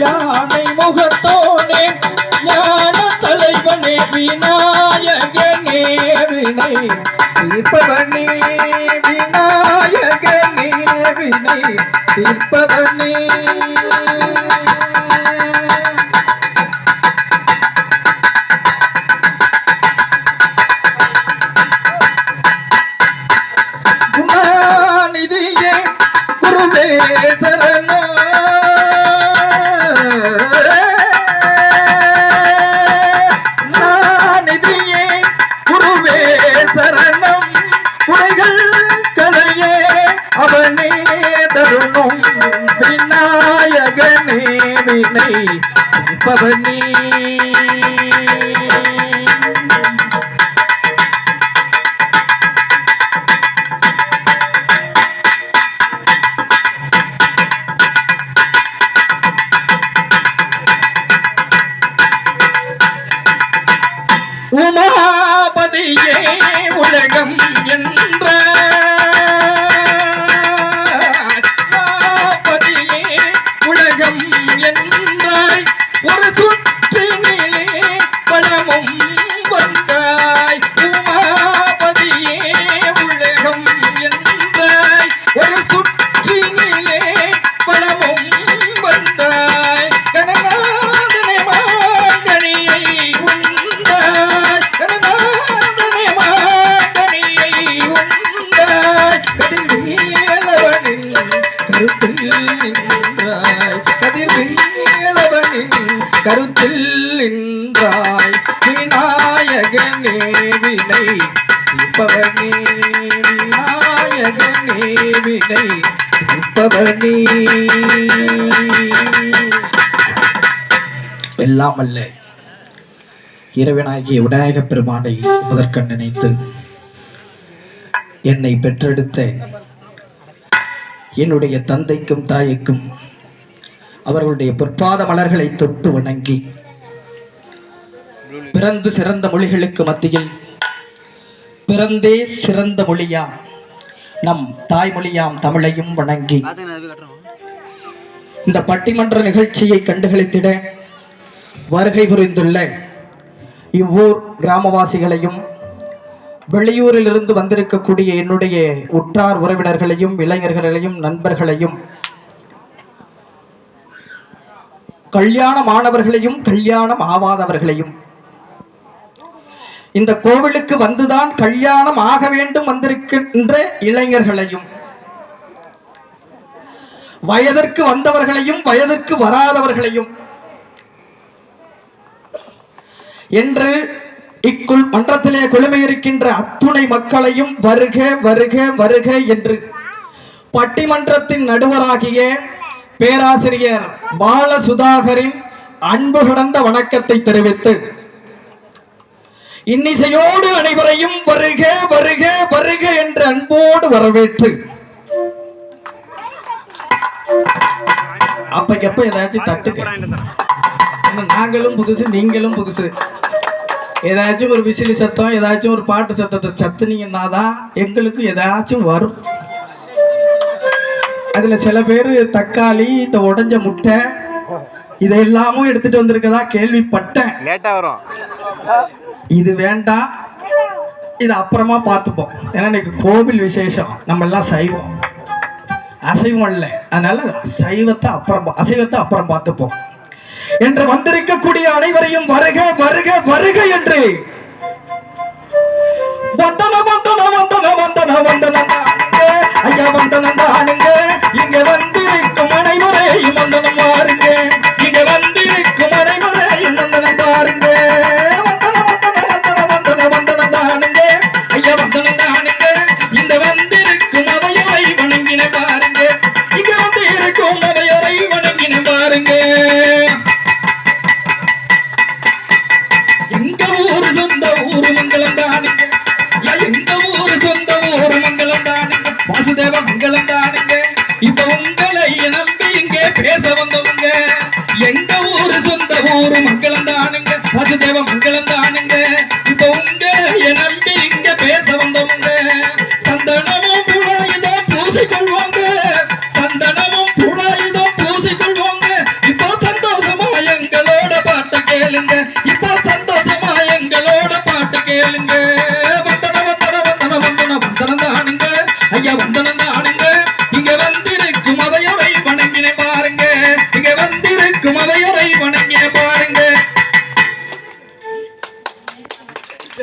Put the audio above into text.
யானை முகத்தோனே ஞான தலைவனே விநாயகனே வினை தீர்ப்பவனே விநாயகனே வினை தீர்ப்பவனே குணாநிதியே குருவே சரணம் விநாயகனே வினை தீர்ப்பவனே உமாபதியே உலகம் என்ற என்றாய் ஒரு சுற்றினிலே பலமும் வந்தாய் உமாபதியே உலகம் என்றாய் ஒரு சுற்றினிலே பலமும் வந்தாய் கணநாதனே மாங்கனியை உண்டாய் கணநாதனே மாங்கனியை உண்டாய் கதிர்வேலவனின் கருத்தில் கருத்தில் நின்றாய் விநாயகனே வினை தீர்ப்பவனே விநாயகனே வினை தீர்ப்பவனே எல்லாம் அல்ல இறைவனாகிய விநாயகப் பெருமானை முதற்கண் நினைத்து என்னை பெற்றெடுத்த என்னுடைய தந்தைக்கும் தாய்க்கும் அவர்களுடைய பொற்பாத மலர்களை தொட்டு வணங்கி பிறந்து சிறந்த மொழிகளுக்கு மத்தியில் பிறந்தே சிறந்த மொழியாம் நம் தாய்மொழியாம் தமிழையும் வணங்கி இந்த பட்டிமன்ற நிகழ்ச்சியை கண்டுகளித்திட வருகை புரிந்துள்ள இவ்வூர் கிராமவாசிகளையும் வெளியூரில் இருந்து வந்திருக்கக்கூடிய என்னுடைய உற்றார் உறவினர்களையும் இளைஞர்களையும் நண்பர்களையும் கல்யாணம் ஆனவர்களையும் கல்யாணம் ஆவாதவர்களையும் இந்த கோவிலுக்கு வந்துதான் கல்யாணம் ஆக வேண்டும் வந்திருக்கின்ற இளைஞர்களையும் வயதிற்கு வந்தவர்களையும் வயதிற்கு வராதவர்களையும் என்று இக்குள் மன்றத்திலே குழுமையிருக்கின்ற அத்துணை மக்களையும் வருக வருக வருக என்று பட்டிமன்றத்தின் நடுவராகிய பேராசிரியர் பாலசுதாகரின் அன்பு கடந்த வணக்கத்தை தெரிவித்து இன்னிசையோடு அனைவரையும் வருக வருக வருக என்று அன்போடு வரவேற்று அப்ப ஏதாச்சும் தட்டுக்க நாங்களும் புதுசு நீங்களும் புதுசு ஏதாச்சும் ஒரு விசிலி சத்தம் ஏதாச்சும் ஒரு பாட்டு சத்தத்தை சத்துனீங்கன்னா தான் எங்களுக்கு ஏதாச்சும் வரும். அதுல சில பேர் தக்காளி இந்த உடைஞ்ச முட்டை இதெல்லாமும் எடுத்துட்டு வந்திருக்கதா கேள்விப்பட்டேன். லேட்டா வரும். இது வேண்டாம், இது அப்புறமா பார்த்துப்போம். ஏன்னா இன்னைக்கு கோவில் விசேஷம், நம்ம எல்லாம் சைவம், அசைவம் அல்ல. அதனால சைவத்தை அப்புறம் பார்த்துப்போம் என்று வந்திருக்கக்கூடிய அனைவரையும் வருக வருக வருக என்று வந்தன வந்தன வந்தன வந்தன வந்தன ஐயா வந்தனந்தானுங்க. இங்க வந்திருக்கும் அனைவரையும் வந்தனம் பாருங்க, இங்க வந்திருக்கும் அனைவரையும் வந்தனம் பாருங்க. வந்தன வந்தன வந்தன வந்தன வந்தனந்தானுங்க ஐயா வந்தனந்தானுங்க. இந்த வந்திருக்கும் அவையரை வணங்கின பாருங்க, இங்க வந்து இருக்கும் அவையரை வணங்கின பாருங்க. எங்க ஊரு சொந்த ஊரு மங்களம் தானுங்க, எங்க ஊரு சொந்த ஊரு மங்களம் தானுங்க. வாசுதேவ மங்களம் தானுங்க. இப்ப உங்களை நம்பி இங்க பேச வந்தவங்க. எங்க ஊரு சொந்த ஊரு மங்களம் தானுங்க, வாசுதேவ மங்களம் தானுங்க. இப்ப உங்களை நம்பி இங்க பேச வந்தவங்க. சந்தனமும் புழைதான் பூசிக்கொள்வாங்க, சந்தனம்